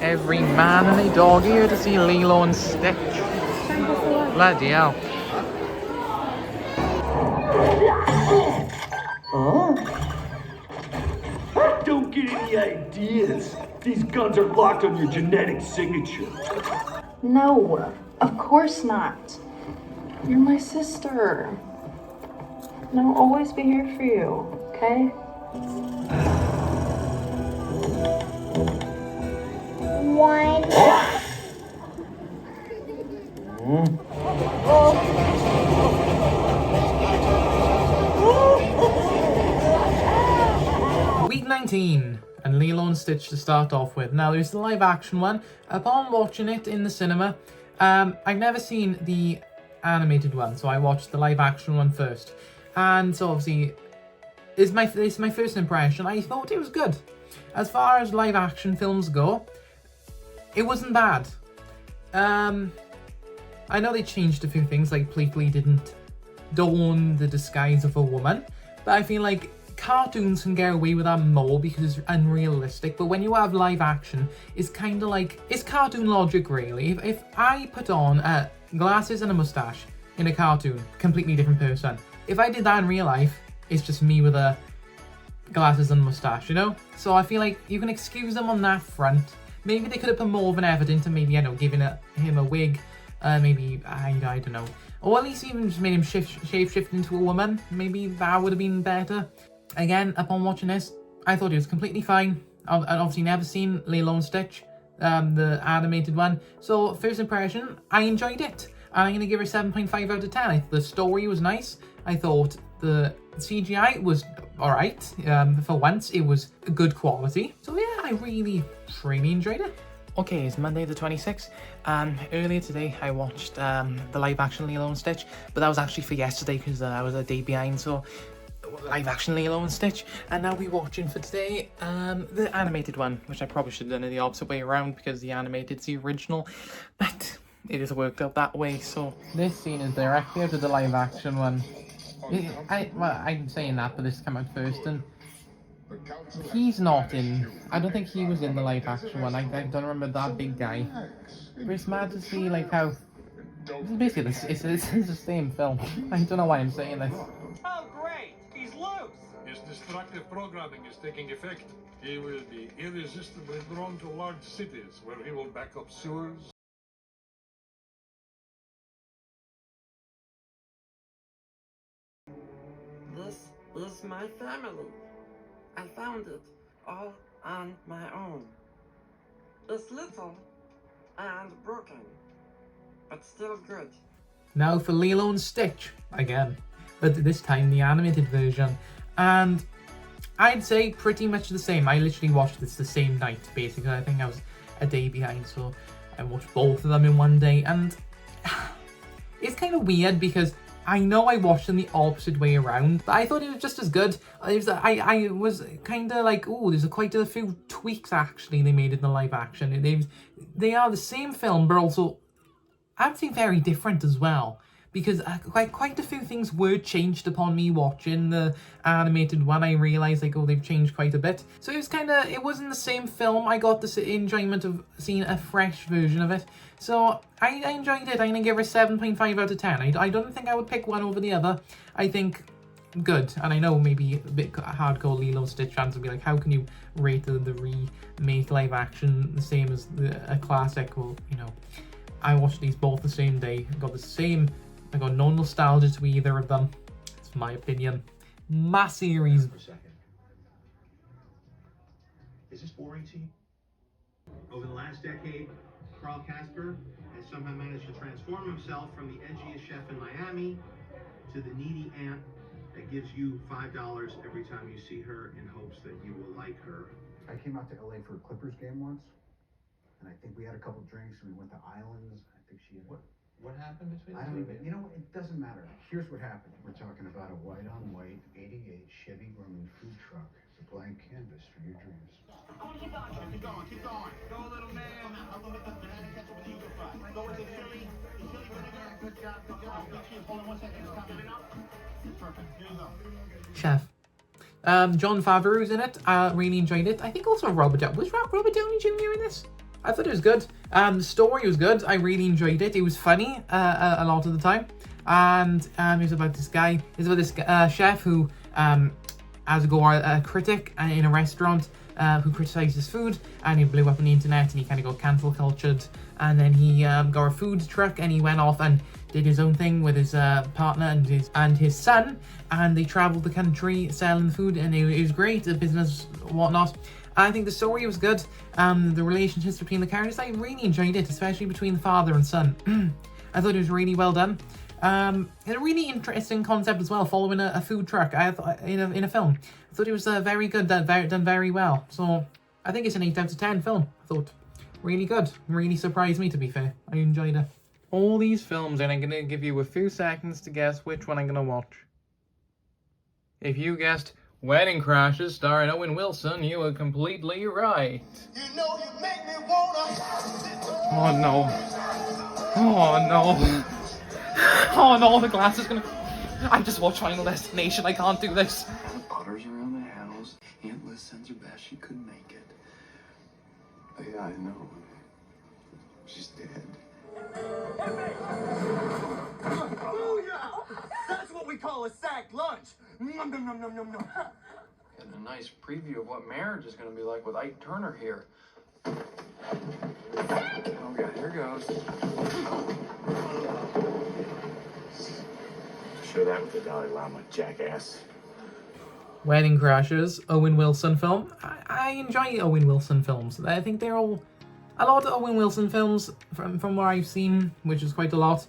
Every man and a dog here to see Lilo and Stitch. Bloody hell. Don't get any ideas. These guns are locked on your genetic signature. No, of course not. You're my sister. And I'll always be here for you, okay? One. Week 19 and Lilo and Stitch to start off with. Now there's the live action one. Upon watching it in the cinema, I've never seen the animated one, so I watched the live action one first. And so obviously, it's my first impression. I thought it was good. As far as live action films go, it wasn't bad. I know they changed a few things, like Pleakley didn't don the disguise of a woman, but I feel like cartoons can get away with that more because it's unrealistic. But when you have live action, it's kind of like, it's cartoon logic really. If I put on glasses and a mustache in a cartoon, completely different person. If I did that in real life, it's just me with a glasses and mustache, you know? So I feel like you can excuse them on that front. Maybe they could have put more of an effort into maybe, I don't know, giving him a wig. Maybe, I don't know. Or at least even just made him shape-shift into a woman. Maybe that would have been better. Again, upon watching this, I thought it was completely fine. I've obviously never seen Lilo and Stitch, the animated one. So, first impression, I enjoyed it. And I'm going to give it a 7.5 out of 10. I thought the story was nice. I thought the CGI was alright. For once, it was good quality. So yeah, I really enjoyed it. Okay, it's Monday the 26th. Earlier today, I watched the live-action Lilo and Stitch. But that was actually for yesterday because I was a day behind. So, live-action Lilo and Stitch. And now we're watching for today the animated one. Which I probably should have done it the opposite way around because the animated's the original. But it has worked out that way, so this scene is directly out of the live action one. I'm saying that, but this came out first, and he's not in. I don't think he was in the live action one. I don't remember that big guy. But it's mad to see like how basically it's the same film. I don't know why I'm saying this. Oh great, he's loose. His destructive programming is taking effect. He will be irresistibly drawn to large cities where he will back up sewers. This is my family. I found it all on my own. It's little and broken, but still good. Now for Lilo and Stitch again, but this time the animated version, and I'd say pretty much the same. I literally watched this the same night, basically. I think I was a day behind, so I watched both of them in one day, and it's kind of weird because I know I watched them the opposite way around, but I thought it was just as good. I was kind of like, oh, there's quite a few tweaks actually they made in the live action. They are the same film, but also I'd say very different as well. Because quite a few things were changed upon me watching the animated one. I realised like, oh, they've changed quite a bit. So it was it wasn't the same film. I got the enjoyment of seeing a fresh version of it. So I enjoyed it. I'm going to give it a 7.5 out of 10. I don't think I would pick one over the other. I think good. And I know maybe a bit hardcore Lilo and Stitch fans will be like, how can you rate the remake live action the same as a classic? Well, you know, I watched these both the same day. I got no nostalgia to either of them. It's my opinion. My series. For a second. Is this boring to you? Over the last decade, Carl Casper has somehow managed to transform himself from the edgiest chef in Miami to the needy aunt that gives you $5 every time you see her in hopes that you will like her. I came out to LA for a Clippers game once, and I think we had a couple drinks and we went to Islands. I think she had... What happened between I don't even, you know, it doesn't matter. Here's what happened. We're talking about a white-on-white 88 Chevy Grumman food truck. It's a blank canvas for your dreams. Keep going. Go, little man. Go with the chili vinegar. Good job. Hold on 1 second. It's coming up. Perfect. Here you go. Chef. Jon Favreau's in it. I really enjoyed it. I think also Robert Downey. Was Robert Downey Jr. in this? I thought it was good. The story was good. I really enjoyed it. It was funny a lot of the time. And it was about this guy. It's about this chef who has a critic in a restaurant who criticizes food, and he blew up on the internet, and he kind of got cancel cultured. And then he got a food truck, and he went off and did his own thing with his partner and his son, and they traveled the country selling food, and it was great, the business, whatnot. I think the story was good. The relationships between the characters, I really enjoyed it, especially between the father and son. I thought it was really well done. A really interesting concept as well, following a food truck. I thought in a film. I thought it was very good, done very well. So I think it's an 8 out of 10 film. I thought really good. Really surprised me, to be fair. I enjoyed it. All these films, and I'm gonna give you a few seconds to guess which one I'm gonna watch. If you guessed Wedding Crashers starring Owen Wilson, you were completely right. You know you make me wanna... Oh no. Oh no. Oh no, the glass is gonna... I just watched Final Destination, I can't do this. The putters around the house. Aunt Liz sends her best, she couldn't make it. Oh, yeah, I know. She's dead. That's what we call a sack lunch. Nom, nom, nom, nom, nom, nom. And a nice preview of what marriage is going to be like with Ike Turner here. Oh, yeah, here goes. Show that with the Dalai Lama, jackass. Wedding Crashers, Owen Wilson film. I enjoy Owen Wilson films. I think they're all... A lot of Owen Wilson films, from what I've seen, which is quite a lot,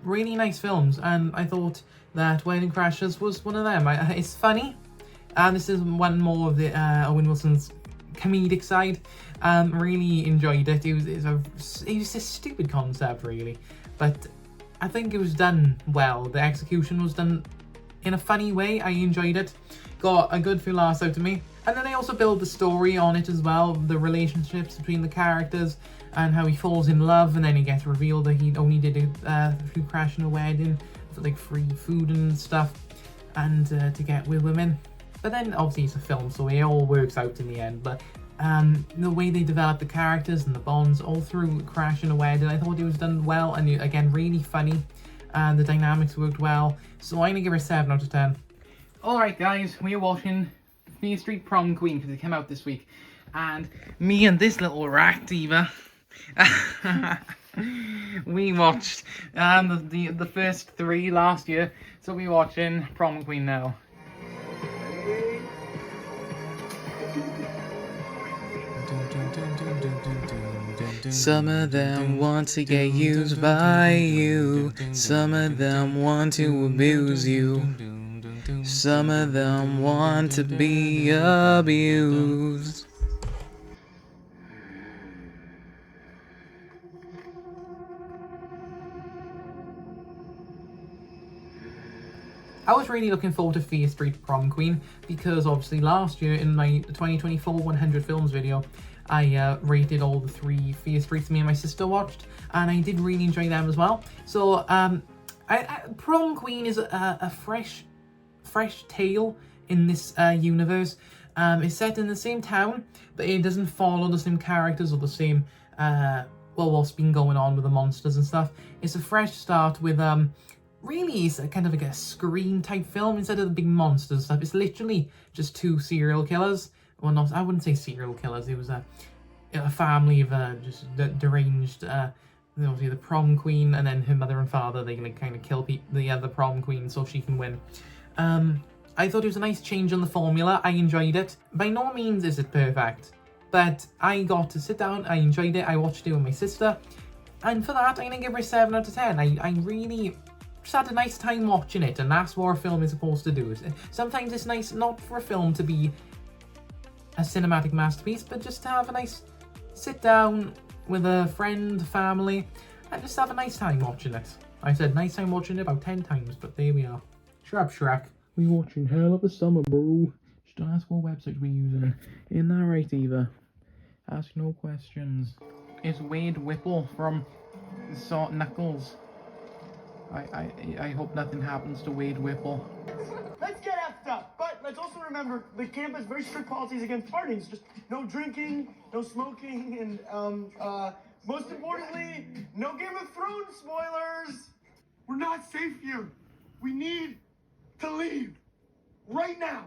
really nice films, and I thought that Wedding Crashers was one of them. It's funny, and this is one more of the Owen Wilson's comedic side. Really enjoyed it. It was a stupid concept, really, but I think it was done well. The execution was done in a funny way. I enjoyed it. Got a good few laughs out of me. And then I also build the story on it as well, the relationships between the characters, and how he falls in love, and then it gets revealed that he only did it through crashing a wedding for like free food and stuff, and to get with women. But then obviously it's a film, so it all works out in the end. But the way they develop the characters and the bonds all through crashing a wedding, I thought it was done well, and again, really funny, and the dynamics worked well. So I'm gonna give it a 7 out of 10. Alright guys, we are watching Fear Street Prom Queen because it came out this week, and me and this little rat diva we watched the first 3 last year, so we're watching Prom Queen now. Some of them want to get used by you, some of them want to abuse you, some of them want to be abused. I was really looking forward to Fear Street Prom Queen because obviously last year in my 2024 100 films video, I rated all the 3 Fear Streets me and my sister watched, and I did really enjoy them as well. So Prom Queen is a fresh tale in this universe. It's set in the same town, but it doesn't follow the same characters or the same what's been going on with the monsters and stuff. It's a fresh start with really it's kind of like a Scream type film instead of the big monsters and stuff. It's literally just 2 serial killers. Well, not, I wouldn't say serial killers. It was a family of just deranged, obviously the prom queen, and then her mother and father. They like kind of kill the prom queen so she can win. I thought it was a nice change on the formula. I enjoyed it. By no means is it perfect, but I got to sit down. I enjoyed it. I watched it with my sister, and for that, I'm gonna give it a 7 out of 10. I really just had a nice time watching it, and that's what a film is supposed to do. Sometimes it's nice not for a film to be a cinematic masterpiece, but just to have a nice sit down with a friend, family, and just have a nice time watching it. I said nice time watching it about 10 times, but there we are. Shut up, Shrek. We watching Hell of a Summer, bro. Just don't ask what website we're using. Isn't that right, Eva? Ask no questions. It's Wade Whipple from Salt Knuckles. I hope nothing happens to Wade Whipple. Let's get effed up, but let's also remember, the camp has very strict policies against parties. Just no drinking, no smoking, and, most importantly, no Game of Thrones spoilers. We're not safe here. We need to leave. Right now.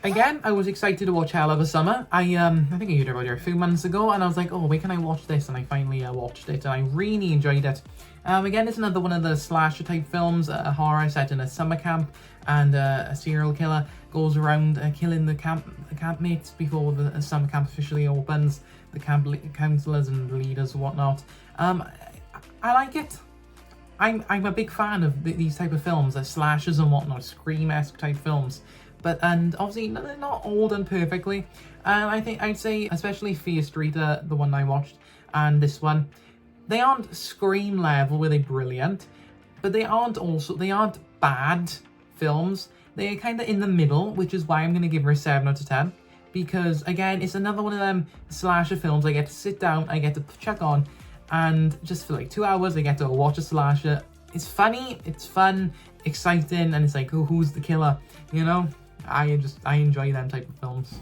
Again, I was excited to watch Hell of a Summer. I think I heard about it a few months ago, and I was like, oh, where can I watch this? And I finally watched it, and I really enjoyed it. Again, it's another one of the slasher type films, a horror set in a summer camp, and a serial killer goes around killing the campmates before the summer camp officially opens, the camp counselors and leaders and whatnot. I like it. I'm a big fan of these type of films, slashers and whatnot, Scream-esque type films. And obviously they're not all done perfectly. And I think I'd say, especially Fear Street, the one I watched, and this one, they aren't Scream level where they're brilliant, but they aren't bad films. They're kind of in the middle, which is why I'm going to give her a 7 out of 10. Because again, it's another one of them slasher films I get to sit down, I get to check on, and just for like 2 hours I get to watch a slasher. It's funny, it's fun, exciting, and it's like, oh, who's the killer, you know? I enjoy them type of films.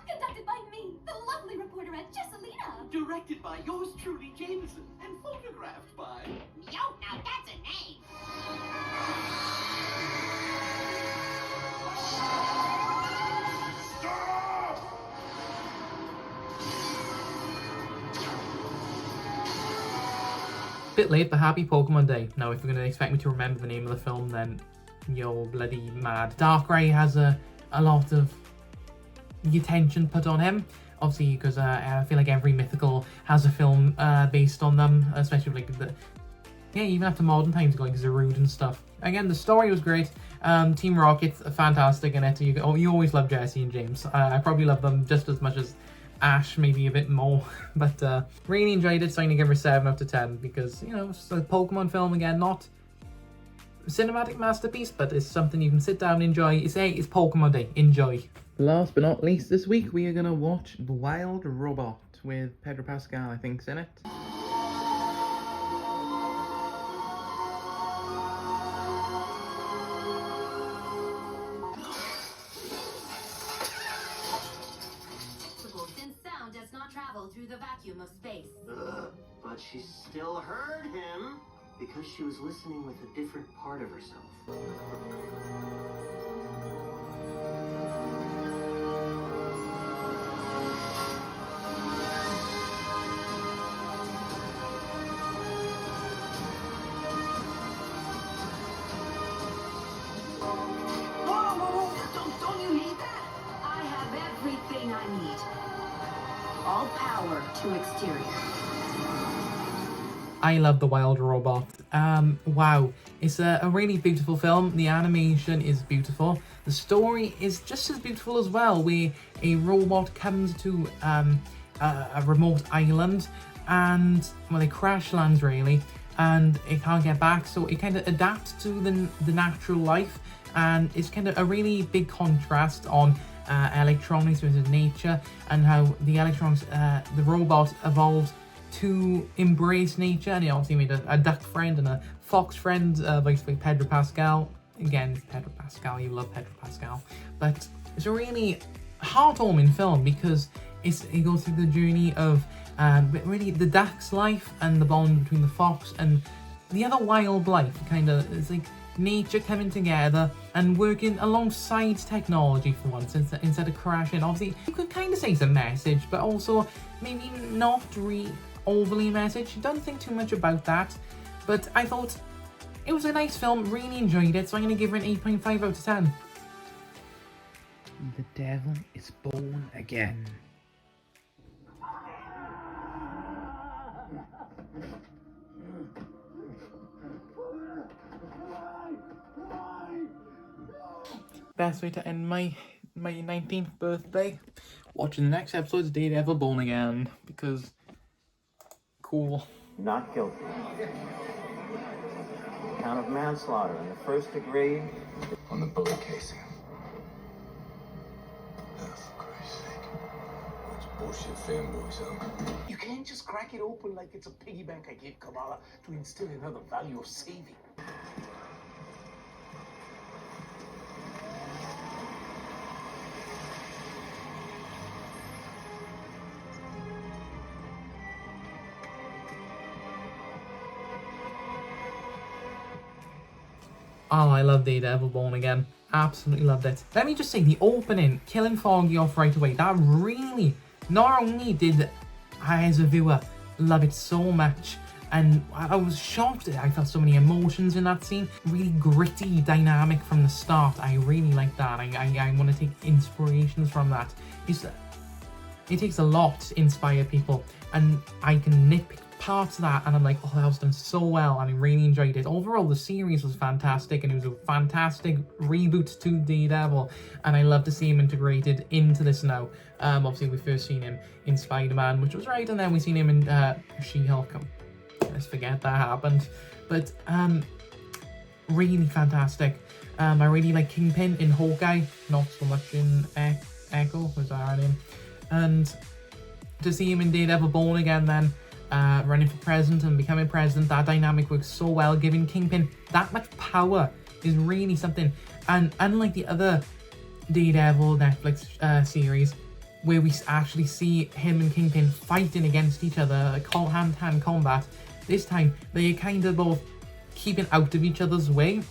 Conducted by me, the lovely reporter at Jessalina. Directed by yours truly, Jameson, and photographed by... Yo, now that's a name. Bit late, but happy Pokemon Day. Now, if you're going to expect me to remember the name of the film, then you're bloody mad. Darkrai has a lot of the attention put on him. Obviously, because I feel like every mythical has a film based on them, especially like even after modern times, like Zarude and stuff. Again, the story was great. Team Rocket's fantastic in it. You always love Jesse and James. I probably love them just as much as Ash, maybe a bit more, but really enjoyed it, so I'm gonna give her 7 out of 10 because, you know, it's a Pokemon film again, not a cinematic masterpiece, but it's something you can sit down and enjoy. It's Pokemon Day, enjoy. Last but not least, this week we are gonna watch The Wild Robot with Pedro Pascal, I think's in it. Does not travel through the vacuum of space. But she still heard him because she was listening with a different part of herself. Whoa! Don't you hate that? I have everything I need. All power to exterior. I love The Wild Robot. Wow, it's a really beautiful film. The animation is beautiful. The story is just as beautiful as well, where a robot comes to a remote island and, well, it crash lands really, and it can't get back, so it kind of adapts to the natural life, and it's kind of a really big contrast on electronics versus nature, and how the electronics, the robot evolved to embrace nature, and he obviously made a duck friend and a fox friend, voiced by Pedro Pascal. Again, it's Pedro Pascal, you love Pedro Pascal. But it's a really heartwarming film because it goes through the journey of really the duck's life and the bond between the fox and the other wildlife. Kind of, it's like nature coming together and working alongside technology for once instead of crashing. Obviously, you could kind of say it's a message, but also maybe not overly message. Don't think too much about that. But I thought it was a nice film, really enjoyed it, so I'm going to give it an 8.5 out of 10. The devil is born again. Best way to end my 19th birthday, watching the next episode of Daredevil Born Again, because cool. Not guilty. Count of manslaughter in the 1st degree. On the bullet casing. Oh, for Christ's sake. Bunch of bullshit fanboys, huh? You can't just crack it open like it's a piggy bank I gave Kamala to instill another value of saving. Oh, I love Daredevil Born Again. Absolutely loved it. Let me just say, the opening, killing Foggy off right away, that really, not only did I as a viewer love it so much, and I was shocked. I felt so many emotions in that scene. Really gritty dynamic from the start. I really like that. I want to take inspirations from that. It takes a lot to inspire people, and I can nitpick parts of that, and I'm like, oh, that was done so well, and I really enjoyed it. Overall, the series was fantastic, and it was a fantastic reboot to Daredevil, and I love to see him integrated into this now. Obviously, we first seen him in Spider-Man, which was right, and then we seen him in She-Hulk. Let's forget that happened, but really fantastic. I really like Kingpin in Hawkeye, not so much in Echo, was that her name? And to see him in Daredevil Born Again then, running for president and becoming president, that dynamic works so well. Giving Kingpin that much power is really something. And unlike the other Daredevil Netflix series, where we actually see him and Kingpin fighting against each other, like hand-to-hand combat, this time they're kind of both keeping out of each other's way,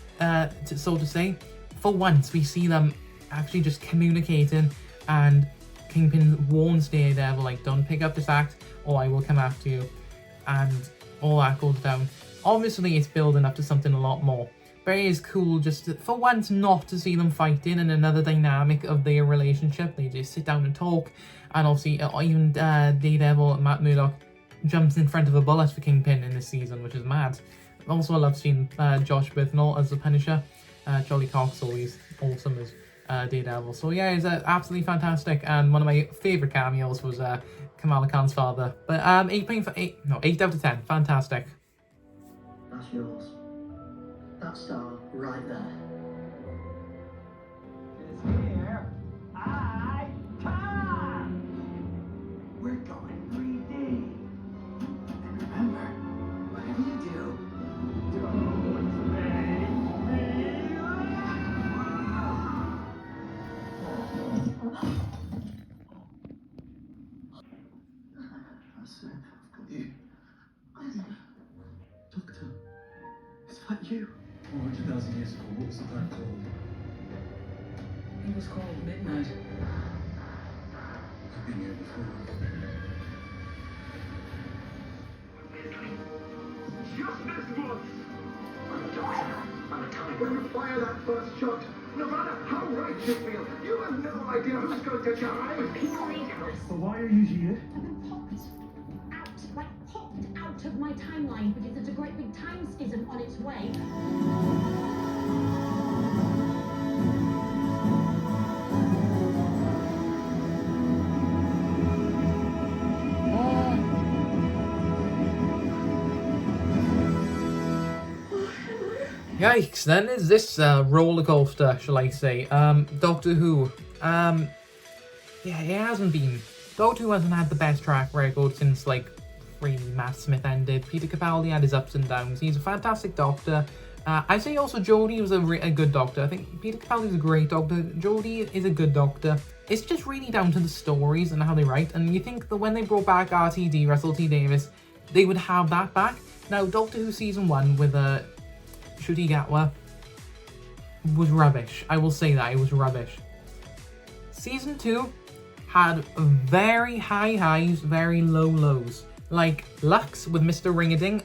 so to say. For once, we see them actually just communicating, and Kingpin warns Daredevil, like, don't pick up this act or I will come after you, and all that goes down. Obviously, it's building up to something a lot more, but it is cool just to, for once, not to see them fighting in another dynamic of their relationship. They just sit down and talk, and obviously even Daredevil, Matt Murdock, jumps in front of a bullet for Kingpin in this season, which is mad. Also, I love seeing Josh Bithnell as the Punisher. Charlie Cox always awesome as Daredevil. So yeah, it's absolutely fantastic, and one of my favourite cameos was Kamala Khan's father. But 8 out of 10. Fantastic. That's yours. That star right there. Here I come! We're going 3D. And remember, whatever you do, don't make me That's it. I've got you. Doctor, is that you? 400,000 years ago, what was the planet called? It was called Midnight. I've been here before. Just this once! I'm a doctor. I'm a time. When you fire that first shot, no matter how right you feel, you have no idea who's going to die. People need us. So why are you here? I've been popped out of my timeline because there's a great big time schism on its way. Yikes, then is this roller coaster, shall I say. Doctor Who. Yeah, it hasn't been. Doctor Who hasn't had the best track record since, like, really Matt Smith ended. Peter Capaldi had his ups and downs. He's a fantastic doctor. I say also Jodie was a good doctor. I think Peter Capaldi is a great doctor. Jodie is a good doctor. It's just really down to the stories and how they write. And you think that when they brought back RTD, Russell T Davies, they would have that back. Now, Doctor Who Season 1 with Ncuti Gatwa was rubbish. I will say that, it was rubbish. Season 2 had very high highs, very low lows. Like Lux with Mr. Ring-a-Ding,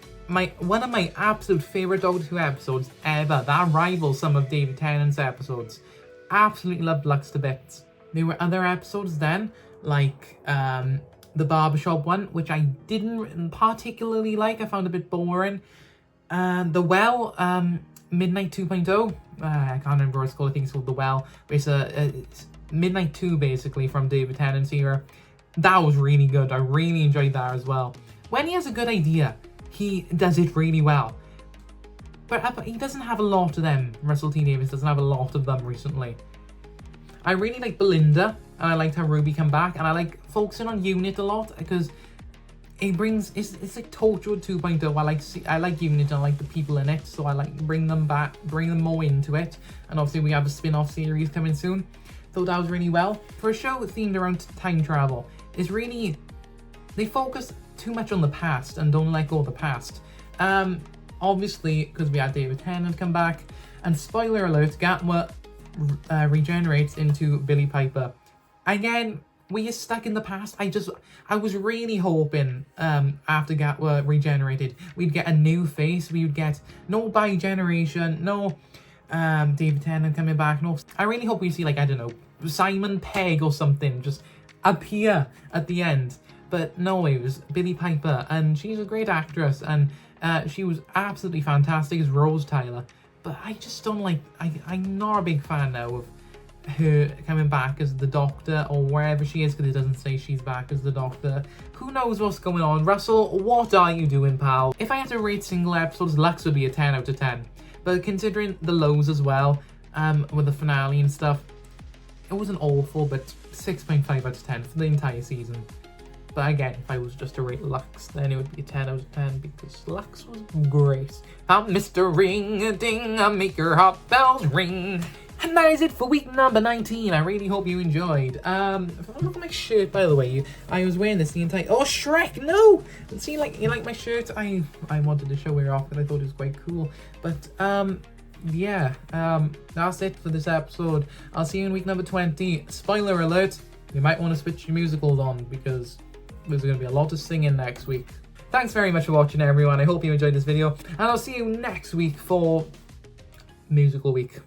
one of my absolute favourite Doctor Who episodes ever. That rivals some of David Tennant's episodes. Absolutely loved Lux to bits. There were other episodes then, like the barbershop one, which I didn't particularly like. I found a bit boring. The Well, Midnight 2.0, I can't remember what it's called. I think it's called The Well. But it's Midnight 2, basically, from David Tennant's era. That was really good. I really enjoyed that as well. when he has a good idea, he does it really well. But he doesn't have a lot of them. Russell T Davies doesn't have a lot of them recently. I really like Belinda, and I liked how Ruby came back, and I like focusing on Unit a lot because it brings it's like Torchwood 2.0. I like Unit and I like the people in it, so I like bring them more into it. And obviously we have a spin-off series coming soon. Thought that was really well. For a show themed around time travel, it's really, they focus too much on the past and don't let go of the past. Obviously, because we had David Tennant come back, and spoiler alert, Gatwa regenerates into Billy Piper. Again, we are stuck in the past. I was really hoping after Gatwa regenerated, we'd get a new face. We would get no bi-generation, no David Tennant coming back. No, I really hope we see, like, I don't know, Simon Pegg or something just appear at the end. But no, it was Billy Piper, and she's a great actress, and she was absolutely fantastic as Rose Tyler. But I just don't like, I'm not a big fan now of her coming back as the Doctor, or wherever she is, because it doesn't say she's back as the Doctor. Who knows what's going on? Russell, what are you doing, pal? If I had to rate single episodes, Lux would be a 10 out of 10. But considering the lows as well, with the finale and stuff, it wasn't awful, but 6.5 out of 10 for the entire season. But again, if I was just to rate Lux, then it would be 10 out of 10 because Lux was great. I'm Mr. Ring-a-ding, I make your hot bells ring. And that is it for week number 19. I really hope you enjoyed. If I look at my shirt, by the way, I was wearing this the entire... Oh, Shrek, no! See, like, you like my shirt? I wanted to show it off because I thought it was quite cool. But, yeah, that's it for this episode. I'll see you in week number 20. Spoiler alert, you might want to switch your musicals on because there's going to be a lot of singing next week. Thanks very much for watching, everyone. I hope you enjoyed this video. And I'll see you next week for Musical Week.